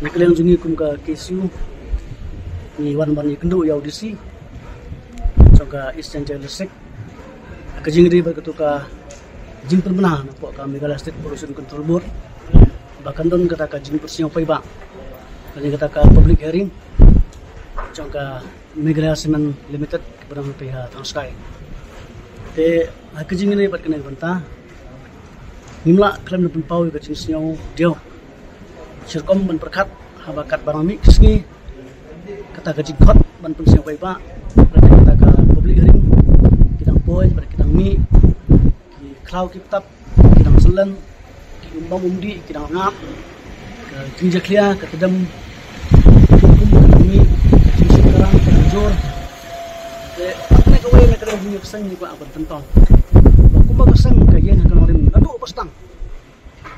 Nakaliang jungi kum ka KSU ni wan ikendu ya audisi sangka Eastern Jalesek kajing ri berketuka jing permenah napok ka Meghalaya State Pollution Control Board bahkan don kata ka jing persiang paiba kali kata ka public hearing sangka Meghalaya Cement Limited kepada pihak Transkai te kajing ini berkenaan banta nimla klaim na pau ka jing siang dio Sirkom ban perkat habakat barang mix ni kata gaji kot ban pensiang paipa berarti kata ka public hearing kidang poin ber kidang mi ki klau kitab kidang selen ki umbang umdi kidang ngap ke jinja klia ke tedam hukum mi jinja sekarang ke jor de apne ko we na kala bunyi pesan ni ko aban tentang kumba kesang ka yen akan orim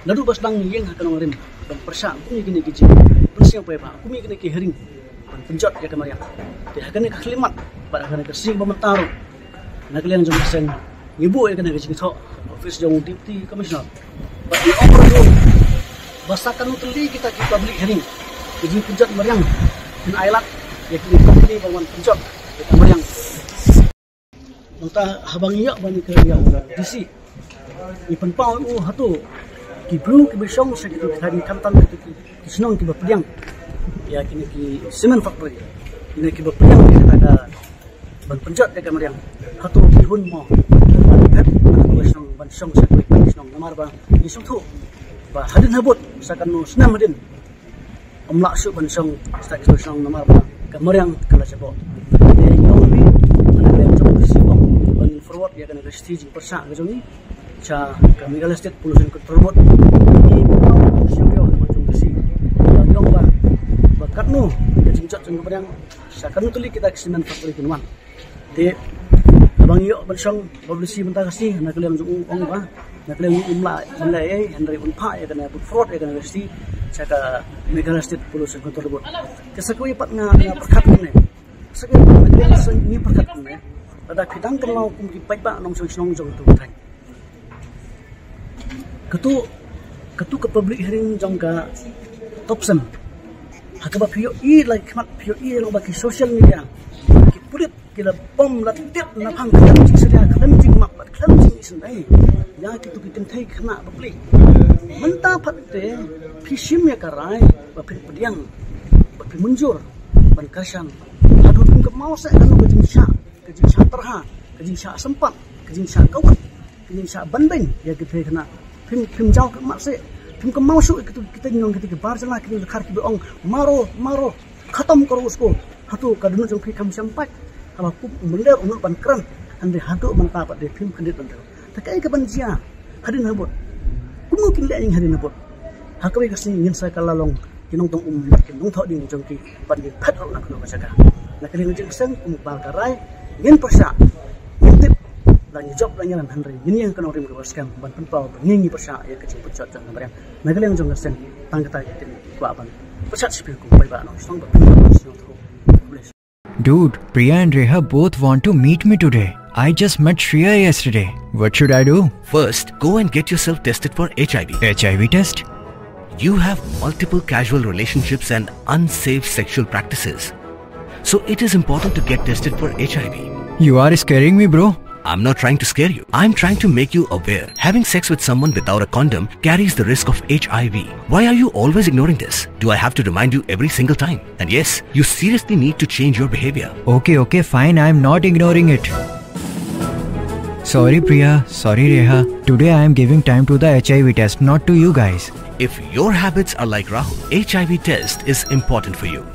nadu bastang yen akan orim ban persa kumi kini kiji pensiang paipa kumi kini ki hearing ban penjot ya kemarin de hakane ka klimat pada hakane ka sing bamentaru nakalian jong sen ibu ya kena kiji tho office jong deputy commissioner ba di overdo basakan utli kita ki public hearing kiji penjot meriang in ailat ya kini company bawan penjot ya kemarin nota habang iya bani ke ya DC ipan pau hatu ki blue ki besong sekitu tadi kantan ki senang ki berpeliang ya kini ki cement factory ini ki berpeliang kita ada ban penjat ya kamariang hatu ki hun mo ban besong ban song sekitu senang namar ba isung thu ba hadin habut sakan no senam hadin omlak su ban song sekitu senang namar ba kamariang kala cebo ya yong bi ana yang coba siom ban forward ya kana stage persa gajoni cha Meghalaya State Pollution Control Board ni siang dia macam besi yang bakat nu jinjat jeng kepadang sakan tuli kita kesinan factory kenuan de abang yo bersong publisi bentar kasih nak kalian jung ong ba nak kalian umla mulai henry unpa ya kana put fraud ya kana resti saka Meghalaya State Pollution Control Board kesakui pat nga perkat ni sakui ni perkat ni ada kidang kenal kum ki paiba nong song jong tu thai ketu ke public hearing jangka topsen hakaba pio i like mat pio i lo baki social media ki pulit kila bom la tip na phang kan chi sedia kan jing mak kan jing isin dai ya kitu ki tentai khna public menta phatte phishim ya karai ba phin pediang ba phin munjur ban karsan adu kum ke mau sa kan ke jing sha terha ke jing sha sempat ke jing sha kawat ke jing sha banding ya ki the khna phim jauh ke mak se phim ke mau su kita nyong kita ke bar jala kita khar ki ong maro khatam karo usko hatu kadun jong kam sampai kalau ku benda umur ban kran ande hatu manta pat de phim khandit ban ta kai ke ban jia hadin habot kumu kin le ing hadin habot hakawi kasing ngin sa kalalong kinong tong kin nong tho ding jong ki ban di phat ro na ko saka na kali jeng sang kum bal karai ngin persa lagi job lagi nan Henry ini yang kena orang berwaskan ban penpau ngingi persa ya kecil pecat jangan barang nagaleng jong sen tang kata tin kwa ban pecat sipil ku bai ba no song ba Dude, Priya and Reha both want to meet me today. I just met Shreya yesterday. What should I do? First, go and get yourself tested for HIV. HIV test? You have multiple casual relationships and unsafe sexual practices. So it is important to get tested for HIV. You are scaring me, bro. I'm not trying to scare you. I'm trying to make you aware. Having sex with someone without a condom carries the risk of HIV. Why are you always ignoring this? Do I have to remind you every single time? And yes, you seriously need to change your behavior. Okay, fine. I'm not ignoring it. Sorry, Priya. Sorry, Reha. Today I am giving time to the HIV test, not to you guys. If your habits are like Rahul, HIV test is important for you.